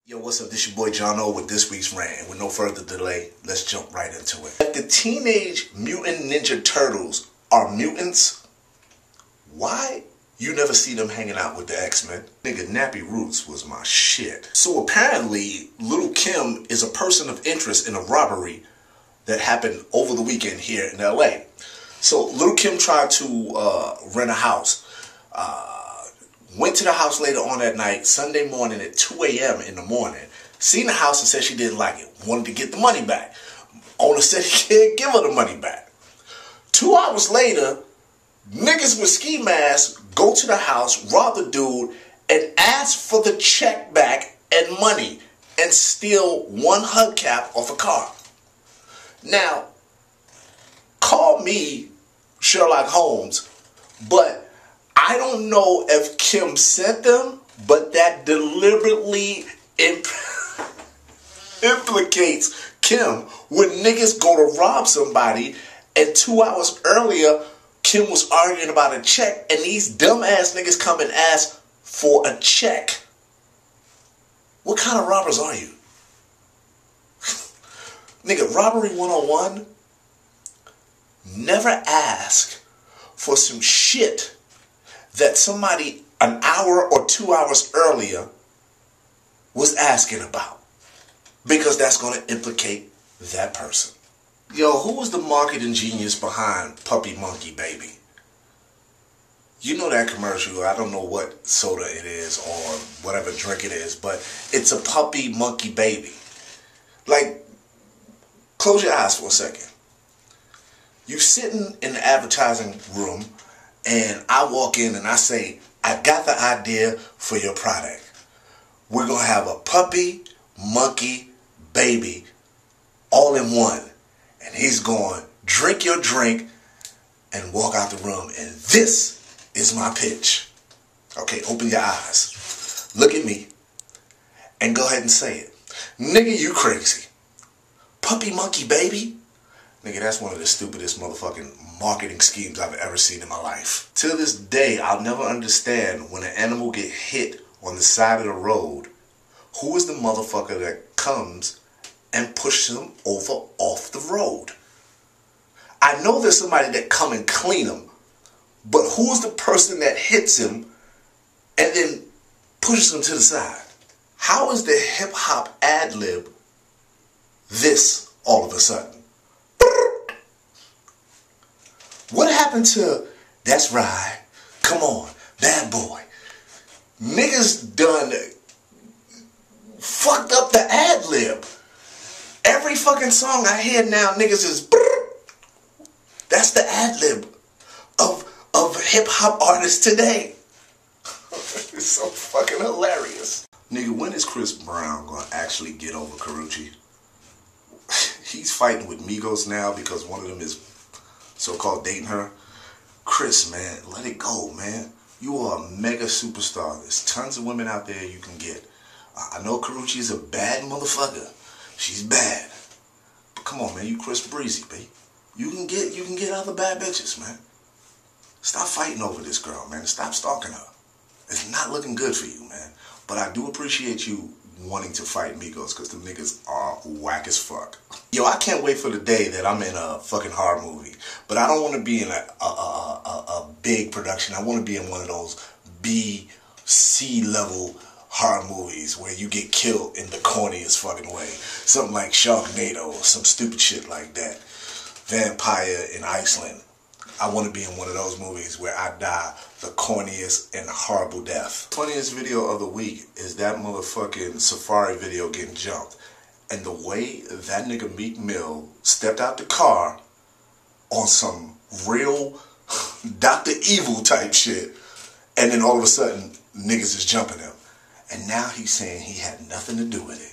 Yo, what's up? This your boy JohnOllie with this week's rant. And with no further delay, let's jump right into it. If the Teenage Mutant Ninja Turtles are mutants, why you never see them hanging out with the X-Men? Nigga, Nappy Roots was my shit. So apparently, Little Kim is a person of interest in a robbery that happened over the weekend here in LA. So Little Kim tried to rent a house. Went to the house later on that night, Sunday morning at 2 a.m. in the morning. Seen the house and said she didn't like it. Wanted to get the money back. Owner said he can't give her the money back. 2 hours later, niggas with ski masks go to the house, rob the dude, and ask for the check back and money and steal one hubcap off a car. Now, call me Sherlock Holmes, but I don't know if Kim sent them, but that deliberately implicates Kim when niggas go to rob somebody and 2 hours earlier Kim was arguing about a check and these dumbass niggas come and ask for a check. What kind of robbers are you? Nigga, robbery 101, never ask for some shit that somebody an hour or 2 hours earlier was asking about, because that's going to implicate that person. Yo, who was the marketing genius behind Puppy Monkey Baby? You know that commercial, I don't know what soda it is or whatever drink it is, but it's a puppy monkey baby. Like, close your eyes for a second. You sitting in the advertising room and I walk in and I say, I got the idea for your product. We're going to have a puppy, monkey, baby, all in one. And he's going, drink your drink and walk out the room. And this is my pitch. Okay, open your eyes. Look at me. And go ahead and say it. Nigga, you crazy. Puppy, monkey, baby? Nigga, that's one of the stupidest motherfucking marketing schemes I've ever seen in my life. Till this day, I'll never understand when an animal get hit on the side of the road, who is the motherfucker that comes and pushes them over off the road? I know there's somebody that come and clean him, but who's the person that hits him and then pushes him to the side? How is the hip-hop ad-lib this all of a sudden? What happened to, that's right, come on, bad boy? Niggas done fucked up the ad-lib. Every fucking song I hear now, niggas is, that's the ad-lib of hip-hop artists today. It's so fucking hilarious. Nigga, when is Chris Brown gonna actually get over Karuchi? He's fighting with Migos now because one of them is so-called dating her. Chris, man, let it go, man. You are a mega superstar. There's tons of women out there you can get. I know Karuchi is a bad motherfucker. She's bad. But come on, man, you Chris Breezy, babe. You can get other bad bitches, man. Stop fighting over this girl, man. Stop stalking her. It's not looking good for you, man. But I do appreciate you wanting to fight Migos, because the niggas are whack as fuck. Yo, I can't wait for the day that I'm in a fucking horror movie. But I don't want to be in a big production. I want to be in one of those B, C level horror movies where you get killed in the corniest fucking way. Something like Sharknado or some stupid shit like that. Vampire in Iceland. I want to be in one of those movies where I die the corniest and horrible death. Funniest video of the week is that motherfucking Safari video getting jumped. And the way that nigga Meek Mill stepped out the car on some real Dr. Evil type shit. And then all of a sudden, niggas is jumping him. And now he's saying he had nothing to do with it.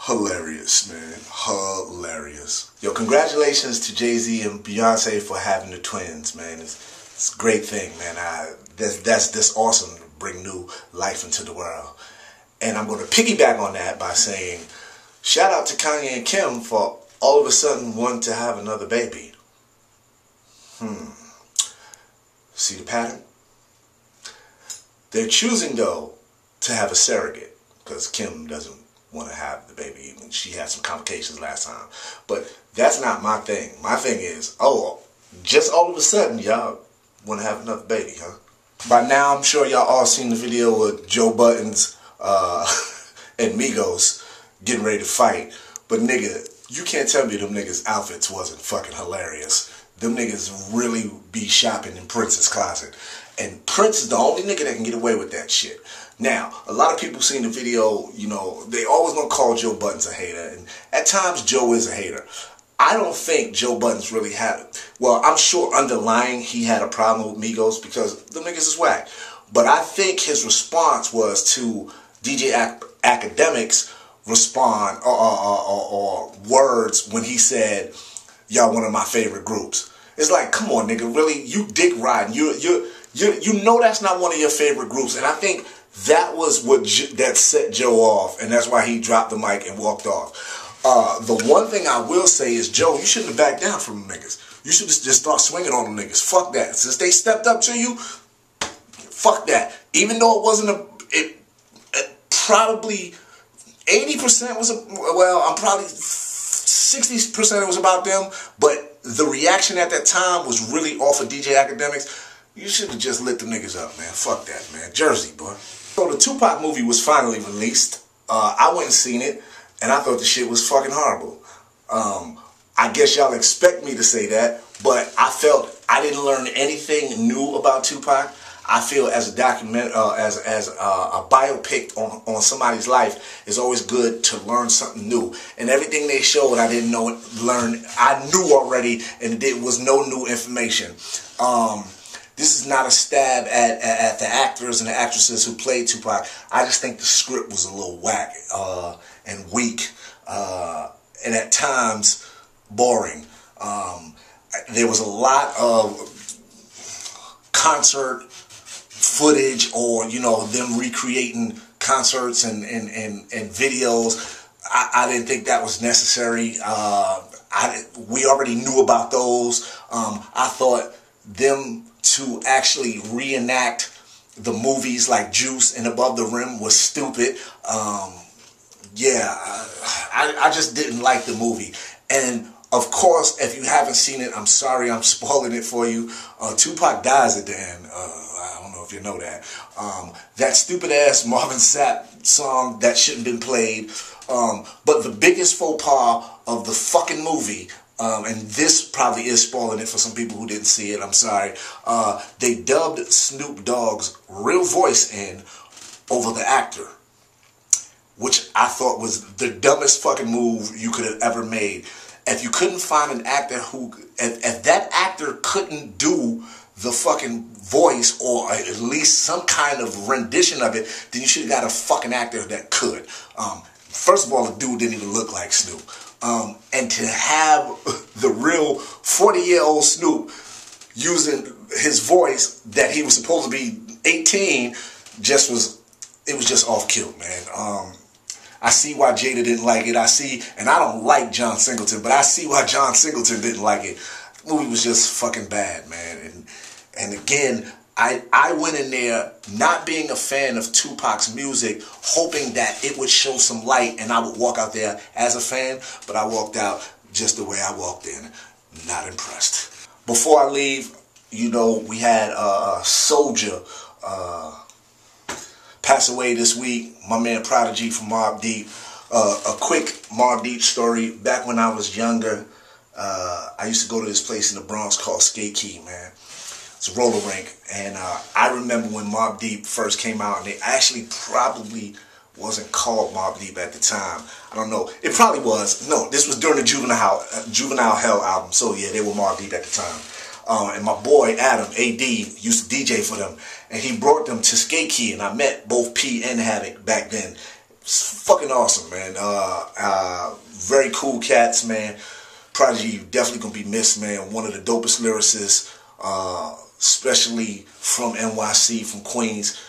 Hilarious, man. Hilarious. Yo, congratulations to Jay-Z and Beyonce for having the twins, man. It's a great thing, man. That's awesome to bring new life into the world. And I'm going to piggyback on that by saying, shout out to Kanye and Kim for all of a sudden wanting to have another baby. See the pattern? They're choosing, though, to have a surrogate, because Kim doesn't want to have the baby, even she had some complications last time. But that's not my thing. My thing is, oh, just all of a sudden y'all want to have another baby, huh? By now I'm sure y'all all seen the video with Joe Buddens and Migos getting ready to fight. But nigga, you can't tell me them niggas' outfits wasn't fucking hilarious. Them niggas really be shopping in Prince's closet. And Prince is the only nigga that can get away with that shit. Now, a lot of people seen the video, you know, they always gonna call Joe Buddens a hater. And at times, Joe is a hater. I don't think Joe Buddens really had, well, I'm sure underlying he had a problem with Migos because the niggas is whack. But I think his response was to DJ Academic's respond or words when he said, y'all one of my favorite groups. It's like, come on, nigga, really? You dick riding. You know that's not one of your favorite groups. And I think that was what that set Joe off, and that's why he dropped the mic and walked off. The one thing I will say is, Joe, you shouldn't have backed down from them niggas. You should just start swinging on them niggas. Fuck that. Since they stepped up to you, fuck that. Even though it wasn't probably 80% was, I'm probably 60% it was about them, but the reaction at that time was really off of DJ Academics. You should have just lit the niggas up, man. Fuck that, man. Jersey, boy. So the Tupac movie was finally released. I went and seen it, and I thought the shit was fucking horrible. I guess y'all expect me to say that, but I felt I didn't learn anything new about Tupac. I feel as a document, as a biopic on somebody's life, is always good to learn something new. And everything they showed, I didn't know, I knew already, and it was no new information. This is not a stab at the actors and the actresses who played Tupac. I just think the script was a little whack and weak, and at times boring. There was a lot of concert footage, or you know, them recreating concerts and videos. I didn't think that was necessary. We already knew about those. I thought them to actually reenact the movies like Juice and Above the Rim was stupid. Yeah, I just didn't like the movie. And of course, if you haven't seen it, I'm sorry, I'm spoiling it for you. Tupac dies at the end. I don't know if you know that. That stupid ass Marvin Sapp song that shouldn't have been played. But the biggest faux pas of the fucking movie, and this probably is spoiling it for some people who didn't see it, I'm sorry. They dubbed Snoop Dogg's real voice in over the actor, which I thought was the dumbest fucking move you could have ever made. If you couldn't find an actor who, if that actor couldn't do the fucking voice, or at least some kind of rendition of it, then you should have got a fucking actor that could. First of all, the dude didn't even look like Snoop. And to have the real 40-year-old Snoop using his voice that he was supposed to be 18, it was just off-kilter, man. I see why Jada didn't like it. And I don't like John Singleton, but I see why John Singleton didn't like it. The movie was just fucking bad, man. And again, I went in there not being a fan of Tupac's music, hoping that it would show some light and I would walk out there as a fan, but I walked out just the way I walked in, not impressed. Before I leave, you know, we had a soldier pass away this week, my man Prodigy from Mobb Deep. A quick Mobb Deep story. Back when I was younger, I used to go to this place in the Bronx called Skate Key, man. It's a roller rink, and I remember when Mobb Deep first came out, and they actually probably wasn't called Mobb Deep at the time. I don't know. It probably was. No, this was during the Juvenile Hell album, so yeah, they were Mobb Deep at the time. And my boy Adam, AD, used to DJ for them, and he brought them to Skate Key, and I met both P and Havoc back then. It's fucking awesome, man. Very cool cats, man. Prodigy, you definitely gonna be missed, man. One of the dopest lyricists, especially from NYC, from Queens.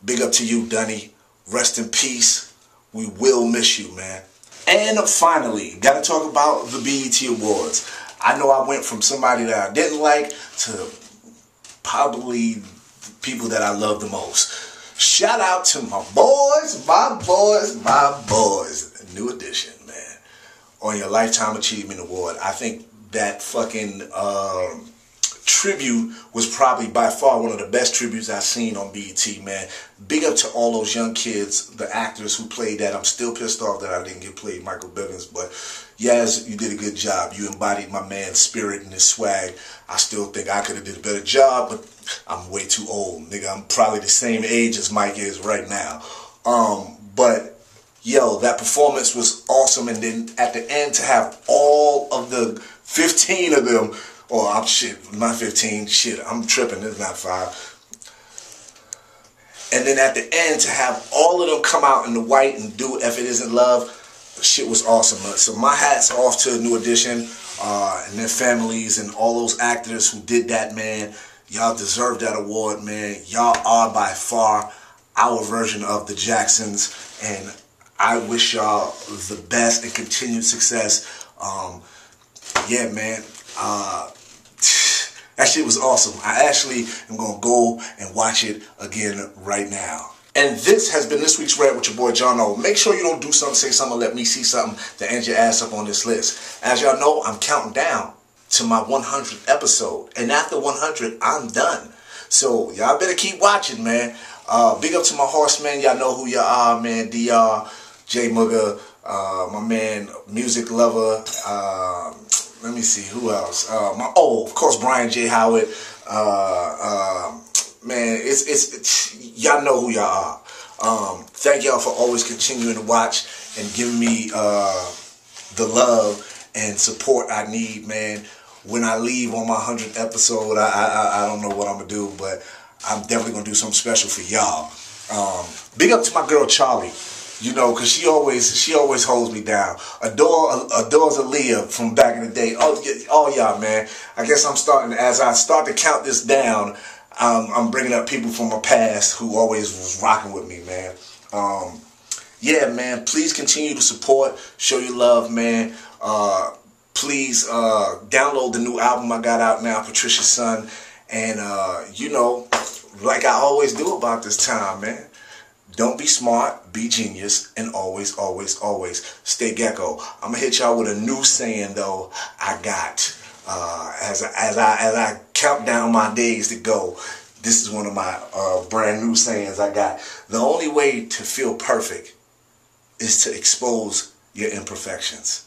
Big up to you, Dunny. Rest in peace. We will miss you, man. And finally, gotta talk about the BET Awards. I know I went from somebody that I didn't like to probably people that I love the most. Shout out to my boys, my boys, my boys. New edition, man. On your Lifetime Achievement Award. I think that fucking tribute was probably by far one of the best tributes I've seen on BET, man. Big up to all those young kids, the actors who played that. I'm still pissed off that I didn't get played Michael Bivins, but Yaz, you did a good job. You embodied my man's spirit and his swag. I still think I could have did a better job, but I'm way too old, nigga. I'm probably the same age as Mike is right now. But yo, that performance was awesome, and then at the end to have all of the 15 of them, or I'm not 15, shit, I'm tripping, it's not 5. And then at the end to have all of them come out in the white and do If It Isn't Love, shit was awesome. So my hat's off to New Edition and their families and all those actors who did that, man. Y'all deserve that award, man. Y'all are by far our version of the Jacksons, and I wish y'all the best and continued success. Yeah, man. That shit was awesome. I actually am going to go and watch it again right now. And this has been this week's Rant with your boy JohnOllie. Make sure you don't do something, say something, let me see something to end your ass up on this list. As y'all know, I'm counting down to my 100th episode. And after 100, I'm done. So y'all better keep watching, man. Big up to my horsemen. Y'all know who y'all are, man. DR, J Mugga, my man, Music Lover. Let me see, who else? Of course, Brian J. Howard. Man, it's y'all know who y'all are. Thank y'all for always continuing to watch and giving me the love and support I need, man. When I leave on my 100th episode, I don't know what I'm gonna do, but I'm definitely gonna do something special for y'all. Big up to my girl Charlie. You know, cause she always holds me down. Adores Aaliyah from back in the day. Oh y'all, man. I guess as I start to count this down, I'm bringing up people from my past who always was rocking with me, man. Yeah, man. Please continue to support, show your love, man. Please download the new album I got out now, Patricia's Son, and you know, like I always do about this time, man. Don't be smart, be genius, and always, always, always stay Gecko. I'm gonna hit y'all with a new saying though I got as I count down my days to go. This is one of my brand new sayings I got. The only way to feel perfect is to expose your imperfections.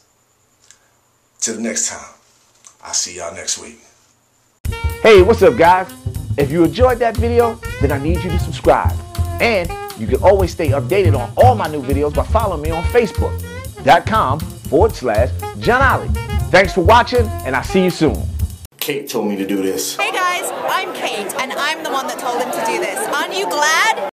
Till the next time, I'll see y'all next week. Hey, what's up, guys? If you enjoyed that video, then I need you to subscribe. And you can always stay updated on all my new videos by following me on Facebook.com/JohnOllie. Thanks for watching, and I'll see you soon. Kate told me to do this. Hey guys, I'm Kate, and I'm the one that told him to do this. Aren't you glad?